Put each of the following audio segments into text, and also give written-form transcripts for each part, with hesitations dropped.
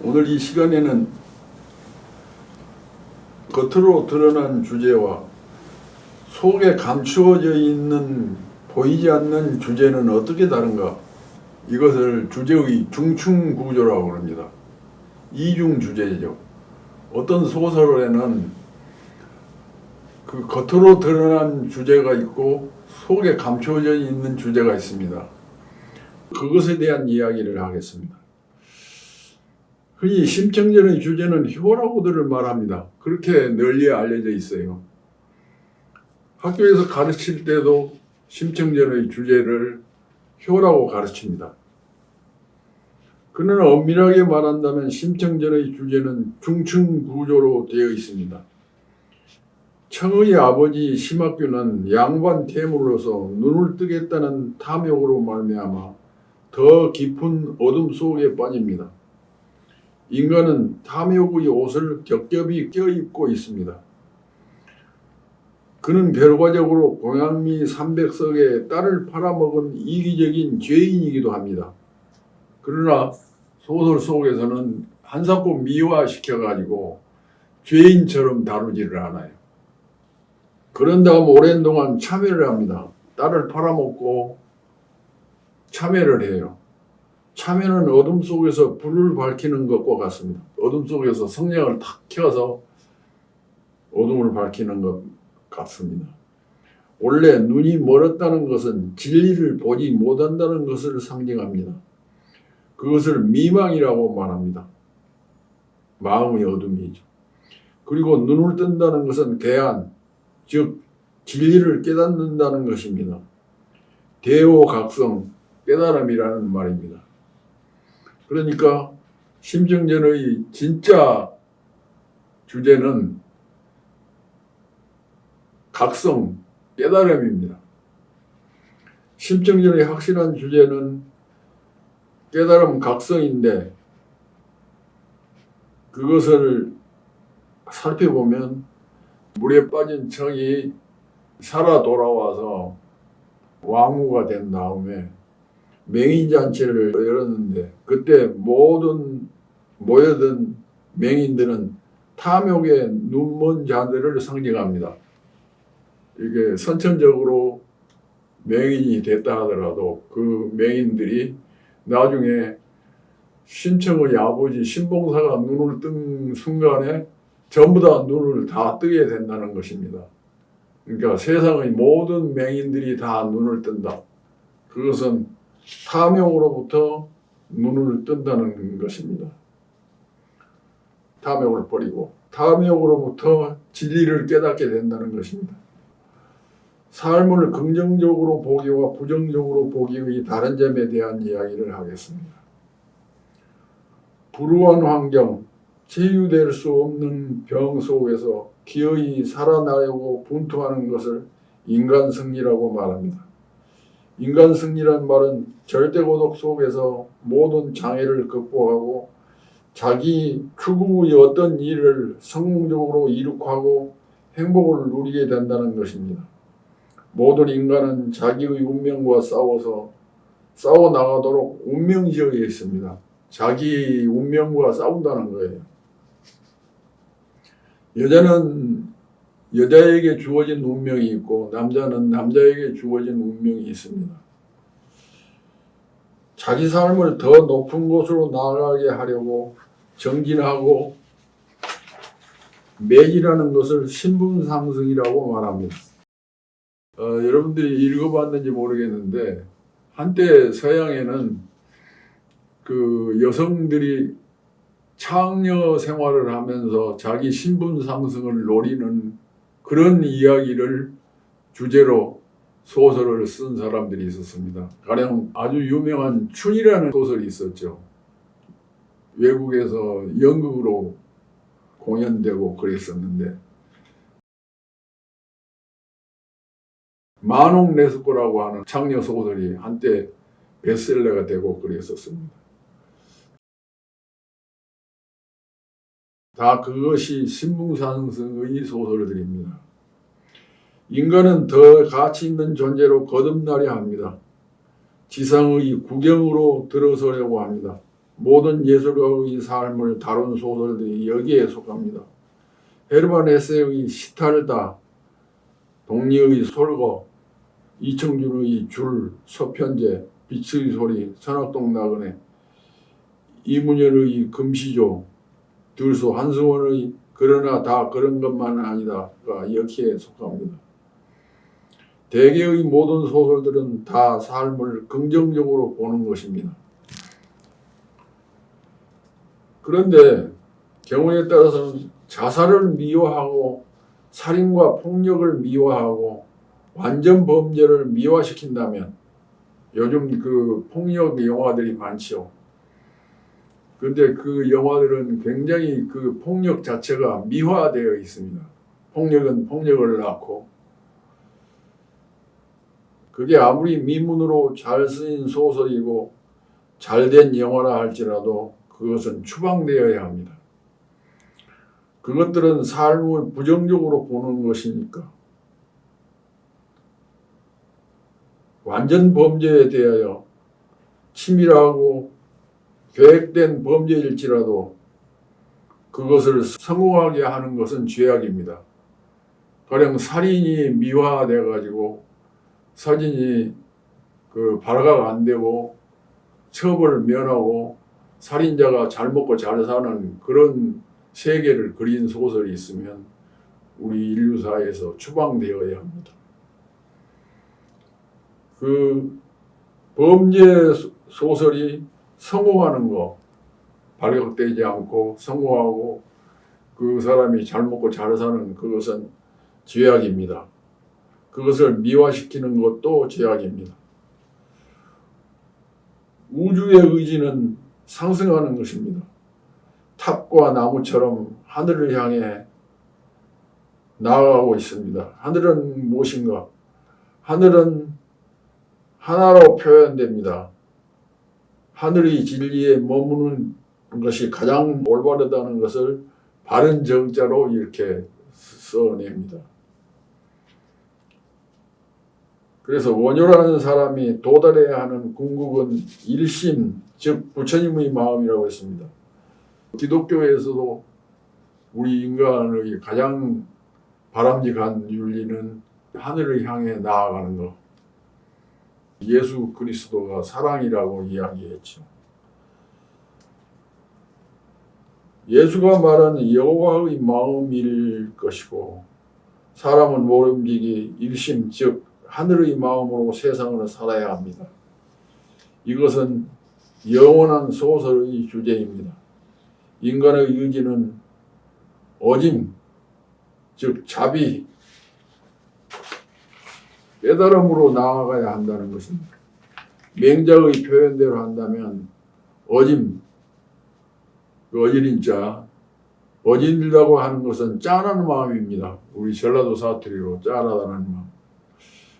오늘 이 시간에는 겉으로 드러난 주제와 속에 감추어져 있는 보이지 않는 주제는 어떻게 다른가? 이것을 주제의 중층 구조라고 합니다. 이중 주제죠. 어떤 소설에는 그 겉으로 드러난 주제가 있고 속에 감추어져 있는 주제가 있습니다. 그것에 대한 이야기를 하겠습니다. 흔히 심청전의 주제는 효라고들 말합니다. 그렇게 널리 알려져 있어요. 학교에서 가르칠 때도 심청전의 주제를 효라고 가르칩니다. 그러나 엄밀하게 말한다면 심청전의 주제는 중층 구조로 되어 있습니다. 청의 아버지 심학규는 양반 태물로서 눈을 뜨겠다는 탐욕으로 말미암아 더 깊은 어둠 속에 빠집니다. 인간은 탐욕의 옷을 겹겹이 껴입고 있습니다. 그는 결과적으로 고양미 300석의 딸을 팔아먹은 이기적인 죄인이기도 합니다. 그러나 소설 속에서는 한사코 미화시켜가지고 죄인처럼 다루지를 않아요. 그런 다음 오랜 동안 참회를 합니다. 딸을 팔아먹고 참회를 해요. 참회는 어둠 속에서 불을 밝히는 것과 같습니다. 어둠 속에서 성냥을 탁 켜서 어둠을 밝히는 것 같습니다. 원래 눈이 멀었다는 것은 진리를 보지 못한다는 것을 상징합니다. 그것을 미망이라고 말합니다. 마음의 어둠이죠. 그리고 눈을 뜬다는 것은 개안, 즉 진리를 깨닫는다는 것입니다. 대오각성, 깨달음이라는 말입니다. 그러니까 심청전의 진짜 주제는 각성, 깨달음입니다. 심청전의 확실한 주제는 깨달음 각성인데 그것을 살펴보면 물에 빠진 청이 살아 돌아와서 왕후가 된 다음에 맹인잔치를 열었는데 그때 모든 모여든 맹인들은 탐욕에 눈먼 자들을 상징합니다. 이게 선천적으로 맹인이 됐다 하더라도 그 맹인들이 나중에 심청의 아버지 신봉사가 눈을 뜬 순간에 전부 다 눈을 다 뜨게 된다는 것입니다. 그러니까 세상의 모든 맹인들이 다 눈을 뜬다. 그것은 탐욕으로부터 눈을 뜬다는 것입니다. 탐욕을 버리고 탐욕으로부터 진리를 깨닫게 된다는 것입니다. 삶을 긍정적으로 보기와 부정적으로 보기의 다른 점에 대한 이야기를 하겠습니다. 불우한 환경, 치유될 수 없는 병 속에서 기어이 살아나려고 분투하는 것을 인간 승리라고 말합니다. 인간 승리란 말은 절대 고독 속에서 모든 장애를 극복하고 자기 추구의 어떤 일을 성공적으로 이룩하고 행복을 누리게 된다는 것입니다. 모든 인간은 자기의 운명과 싸워 나가도록 운명지어에 있습니다. 자기 운명과 싸운다는 거예요. 여자는 여자에게 주어진 운명이 있고 남자는 남자에게 주어진 운명이 있습니다. 자기 삶을 더 높은 곳으로 나아가게 하려고 정진하고 매질하는 것을 신분상승이라고 말합니다. 여러분들이 읽어봤는지 모르겠는데 한때 서양에는 그 여성들이 창녀 생활을 하면서 자기 신분 상승을 노리는 그런 이야기를 주제로 소설을 쓴 사람들이 있었습니다. 가령 아주 유명한 춘이라는 소설이 있었죠. 외국에서 연극으로 공연되고 그랬었는데 마농 레스코라고 하는 창녀 소설이 한때 베스트셀러가 되고 그랬었습니다. 다 그것이 신분상승의 소설들입니다. 인간은 더 가치 있는 존재로 거듭나려 합니다. 지상의 구경으로 들어서려고 합니다. 모든 예술가의 삶을 다룬 소설들이 여기에 속합니다. 헤르만 헤세의 시탈다, 동리의 솔거, 이청준의 줄, 서편제, 빛의 소리, 선악동 나그네, 이문열의 금시조, 들소, 한승원의 그러나 다 그런 것만은 아니다가 여기에 속합니다. 대개의 모든 소설들은 다 삶을 긍정적으로 보는 것입니다. 그런데 경우에 따라서는 자살을 미화하고 살인과 폭력을 미화하고 완전 범죄를 미화시킨다면, 요즘 그 폭력 영화들이 많죠. 근데 그 영화들은 굉장히 그 폭력 자체가 미화되어 있습니다. 폭력은 폭력을 낳고, 그게 아무리 미문으로 잘 쓰인 소설이고 잘된 영화라 할지라도 그것은 추방되어야 합니다. 그것들은 삶을 부정적으로 보는 것이니까. 완전 범죄에 대하여 치밀하고 계획된 범죄일지라도 그것을 성공하게 하는 것은 죄악입니다. 가령 살인이 미화돼 가지고 사진이 발각 안 되고 처벌을 면하고 살인자가 잘 먹고 잘 사는 그런 세계를 그린 소설이 있으면 우리 인류사에서 추방되어야 합니다. 그 범죄 소설이 성공하는 거, 발각되지 않고 성공하고 그 사람이 잘 먹고 잘 사는 그것은 죄악입니다. 그것을 미화시키는 것도 죄악입니다. 우주의 의지는 상승하는 것입니다. 탑과 나무처럼 하늘을 향해 나아가고 있습니다. 하늘은 무엇인가? 하늘은 하나로 표현됩니다. 하늘의 진리에 머무는 것이 가장 올바르다는 것을 바른 정자로 이렇게 써냅니다. 그래서 원효라는 사람이 도달해야 하는 궁극은 일심, 즉 부처님의 마음이라고 했습니다. 기독교에서도 우리 인간의 가장 바람직한 윤리는 하늘을 향해 나아가는 것. 예수 그리스도가 사랑이라고 이야기했죠. 예수가 말하는 여호와의 마음일 것이고, 사람은 모름지기 일심, 즉 하늘의 마음으로 세상을 살아야 합니다. 이것은 영원한 소설의 주제입니다. 인간의 의지는 어짐, 즉 자비, 깨달음으로 나아가야 한다는 것입니다. 맹자의 표현대로 한다면 어짐, 어지린자, 어진다고 하는 것은 짠한 마음입니다. 우리 전라도 사투리로 짠하다는 마음.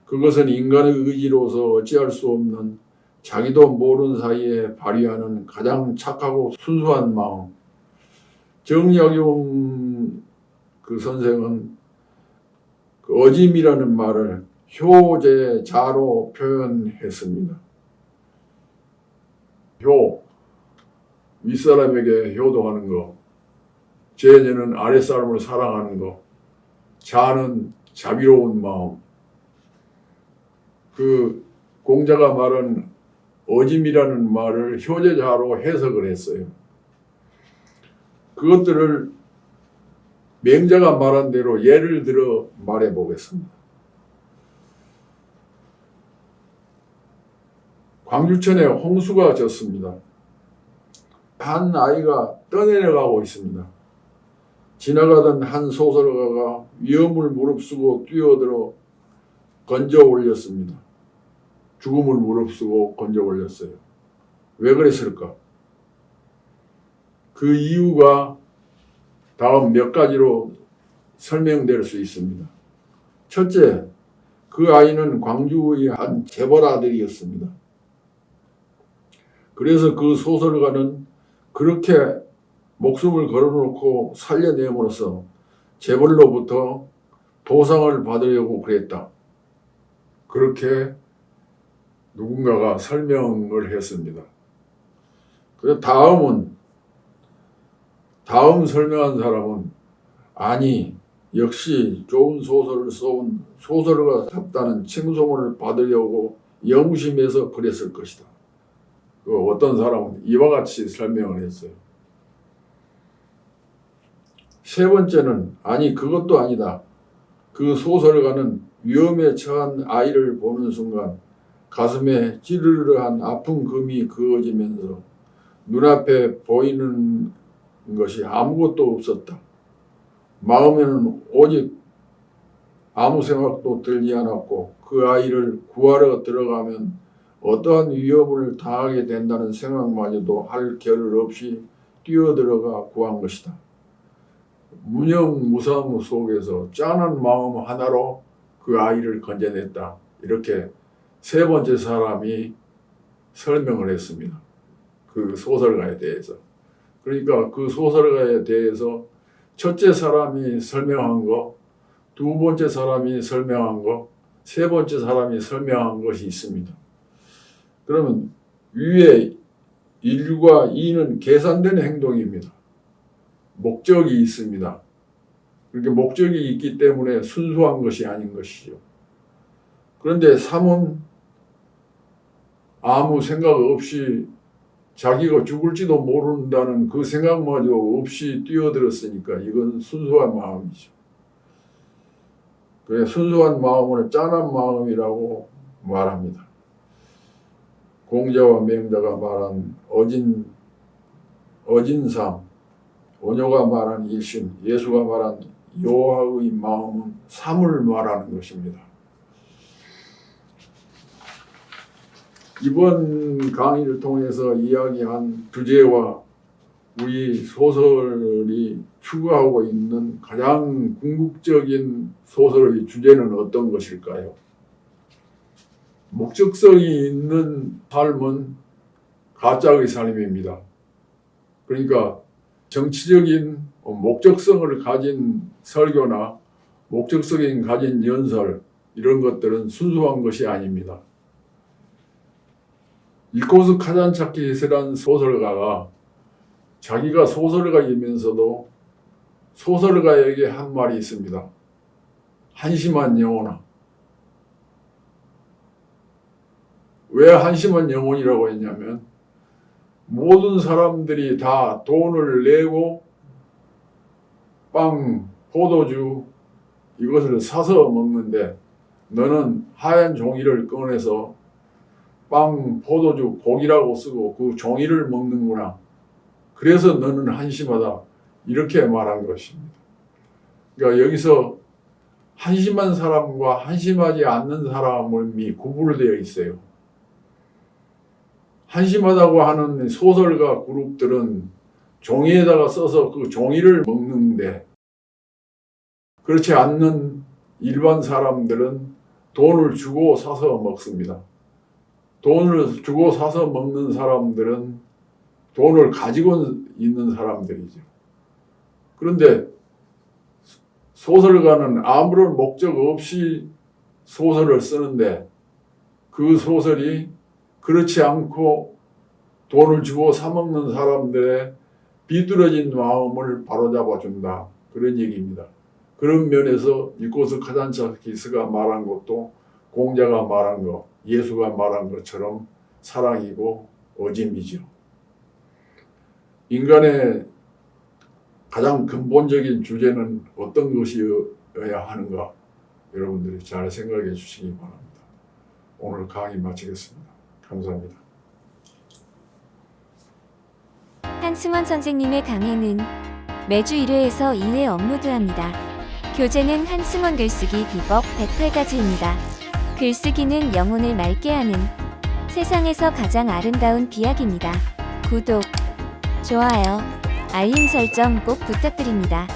그것은 인간의 의지로서 어찌할 수 없는, 자기도 모르는 사이에 발휘하는 가장 착하고 순수한 마음. 정약용 그 선생은 그 어짐이라는 말을 효제자로 표현했습니다. 효, 윗사람에게 효도하는 거, 제녀는 아랫사람을 사랑하는 거, 자는 자비로운 마음. 그 공자가 말한 어짐이라는 말을 효제자로 해석을 했어요. 그것들을 맹자가 말한 대로 예를 들어 말해 보겠습니다. 광주천에 홍수가 졌습니다. 한 아이가 떠내려가고 있습니다. 지나가던 한 소설가가 위험을 무릅쓰고 뛰어들어 건져 올렸습니다. 죽음을 무릅쓰고 건져 올렸어요. 왜 그랬을까? 그 이유가 다음 몇 가지로 설명될 수 있습니다. 첫째, 그 아이는 광주의 한 재벌 아들이었습니다. 그래서 그 소설가는 그렇게 목숨을 걸어놓고 살려내므로써 재벌로부터 보상을 받으려고 그랬다. 그렇게 누군가가 설명을 했습니다. 그래서 다음 설명한 사람은 아니 역시 좋은 소설을 써온 소설가답다는 칭송을 받으려고 영심해서 그랬을 것이다. 어떤 사람은 이와 같이 설명을 했어요. 세 번째는 아니 그것도 아니다. 그 소설가는 위험에 처한 아이를 보는 순간 가슴에 찌르르한 아픈 금이 그어지면서 눈앞에 보이는 것이 아무것도 없었다. 마음에는 오직 아무 생각도 들지 않았고 그 아이를 구하러 들어가면 어떠한 위험을 당하게 된다는 생각마저도 할 겨를 없이 뛰어들어가 구한 것이다. 무념무상 속에서 짠한 마음 하나로 그 아이를 건져냈다. 이렇게 세 번째 사람이 설명을 했습니다. 그 소설가에 대해서. 그러니까 그 소설가에 대해서 첫째 사람이 설명한 거, 두 번째 사람이 설명한 거, 세 번째 사람이 설명한 것이 있습니다. 그러면 위에 1과 2는 계산된 행동입니다. 목적이 있습니다. 그렇게 목적이 있기 때문에 순수한 것이 아닌 것이죠. 그런데 3은 아무 생각 없이 자기가 죽을지도 모른다는 그 생각마저 없이 뛰어들었으니까 이건 순수한 마음이죠. 그래 순수한 마음을 짠한 마음이라고 말합니다. 공자와 맹자가 말한 어진삼, 원효가 말한 일심, 예수가 말한 여호와의 마음은 삼을 말하는 것입니다. 이번 강의를 통해서 이야기한 주제와 우리 소설이 추구하고 있는 가장 궁극적인 소설의 주제는 어떤 것일까요? 목적성이 있는 삶은 가짜의 삶입니다. 그러니까 정치적인 목적성을 가진 설교나 목적성이 가진 연설 이런 것들은 순수한 것이 아닙니다. 일코스 카잔차키스라는 소설가가 자기가 소설가이면서도 소설가에게 한 말이 있습니다. 한심한 영혼아. 왜 한심한 영혼이라고 했냐면 모든 사람들이 다 돈을 내고 빵, 포도주 이것을 사서 먹는데 너는 하얀 종이를 꺼내서 빵, 포도주, 고기라고 쓰고 그 종이를 먹는구나. 그래서 너는 한심하다. 이렇게 말한 것입니다. 그러니까 여기서 한심한 사람과 한심하지 않는 사람이 구분되어 있어요. 한심하다고 하는 소설가 그룹들은 종이에다가 써서 그 종이를 먹는데 그렇지 않는 일반 사람들은 돈을 주고 사서 먹습니다. 돈을 주고 사서 먹는 사람들은 돈을 가지고 있는 사람들이죠. 그런데 소설가는 아무런 목적 없이 소설을 쓰는데 그 소설이 그렇지 않고 돈을 주고 사먹는 사람들의 비뚤어진 마음을 바로잡아 준다. 그런 얘기입니다. 그런 면에서 일코스 카잔차키스가 말한 것도 공자가 말한 것, 예수가 말한 것처럼 사랑이고 어짐이죠. 인간의 가장 근본적인 주제는 어떤 것이어야 하는가 여러분들이 잘 생각해 주시기 바랍니다. 오늘 강의 마치겠습니다. 감사합니다. 한승원 선생님의 강의는 매주 1회에서 2회 업로드합니다. 교재는 한승원 글쓰기 비법 108가지입니다. 글쓰기는 영혼을 맑게 하는 세상에서 가장 아름다운 비약입니다. 구독, 좋아요, 알림 설정 꼭 부탁드립니다.